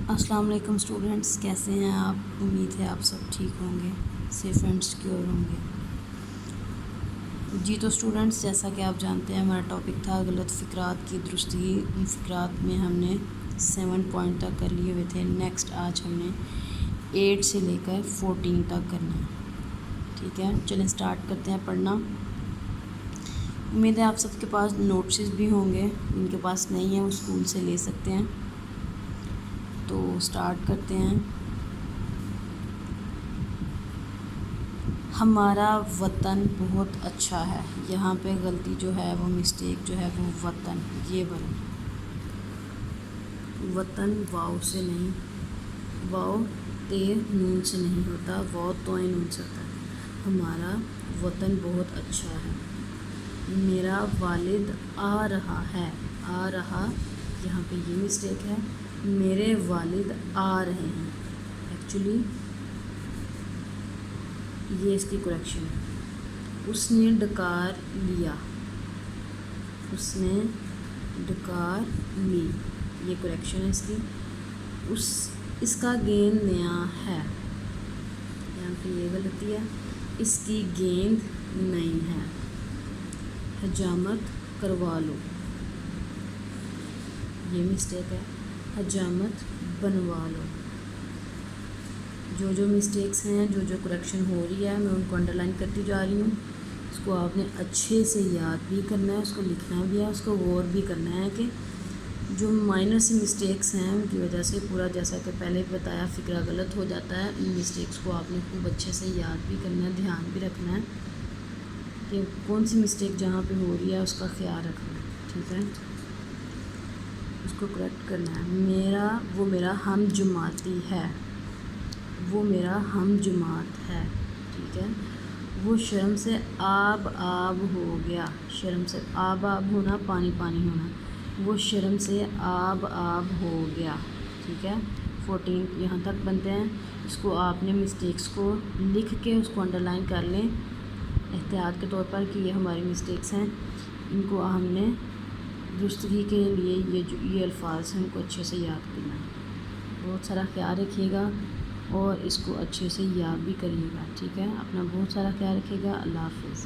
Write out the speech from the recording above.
السلام علیکم اسٹوڈنٹس، کیسے ہیں آپ؟ امید ہے آپ سب ٹھیک ہوں گے، سیف اینڈ سیکیور ہوں گے۔ جی تو اسٹوڈنٹس، جیسا کہ آپ جانتے ہیں ہمارا ٹاپک تھا غلط فقرات کی درستگی۔ ان فقرات میں ہم نے 7 پوائنٹ تک کر لیے ہوئے تھے۔ نیکسٹ آج ہم نے 8 سے لے کر 14 تک کرنا ہے، ٹھیک ہے؟ چلیں اسٹارٹ کرتے ہیں پڑھنا۔ امید ہے آپ سب کے پاس نوٹسز بھی ہوں گے، جن کے پاس نہیں ہیں وہ اسکول سے لے سکتے ہیں۔ تو اسٹارٹ کرتے ہیں۔ ہمارا وطن بہت اچھا ہے۔ یہاں پہ غلطی جو ہے وہ مسٹیک جو ہے وہ وطن، یہ بنا وطن واؤ سے نہیں، واؤ تے نون سے نہیں ہوتا، واؤ توئے نون سے ہوتا ہے۔ ہمارا وطن بہت اچھا ہے۔ میرا والد آ رہا ہے، آ رہا یہاں پہ یہ مسٹیک ہے، میرے والد آ رہے ہیں، ایکچولی یہ اس کی کریکشن ہے۔ اس نے ڈکار لیا، اس نے ڈکار لی، یہ کریکشن ہے اس کی۔ اس کا گیند نیا ہے، یہاں پہ یہ غلطی ہے، اس کی گیند نئی ہے۔ حجامت کروا لو، یہ مسٹیک ہے، حجامت بنوا لو۔ جو مسٹیکس ہیں، جو کریکشن ہو رہی ہے، میں ان کو انڈر لائن کرتی جا رہی ہوں۔ اس کو آپ نے اچھے سے یاد بھی کرنا ہے، اس کو لکھنا بھی ہے، اس کو غور بھی کرنا ہے کہ جو مائنر سی مسٹیکس ہیں ان کی وجہ سے پورا، جیسا کہ پہلے بتایا، فقرہ غلط ہو جاتا ہے۔ ان مسٹیکس کو آپ نے خوب اچھے سے یاد بھی کرنا ہے، دھیان بھی رکھنا ہے کہ کون سی مسٹیک جہاں پہ ہو رہی ہے اس کا خیال رکھنا ہے، ٹھیک ہے؟ اس کو کریکٹ کرنا ہے۔ وہ میرا ہم جماعتی ہے، وہ میرا ہم جماعت ہے، ٹھیک ہے؟ وہ شرم سے آب ہو گیا، شرم سے آب ہونا، پانی ہونا، وہ شرم سے آب ہو گیا، ٹھیک ہے؟ 14 یہاں تک بنتے ہیں۔ اس کو آپ نے مسٹیکس کو لکھ کے اس کو انڈر لائن کر لیں احتیاط کے طور پر کہ یہ ہماری مسٹیکس ہیں۔ ان کو ہم نے درستگی کے لیے یہ الفاظ ہیں، ان کو اچھے سے یاد کرنا ہے۔ بہت سارا خیال رکھیے گا اور اس کو اچھے سے یاد بھی کریے گا، ٹھیک ہے؟ اپنا بہت سارا خیال رکھیے گا۔ اللہ حافظ۔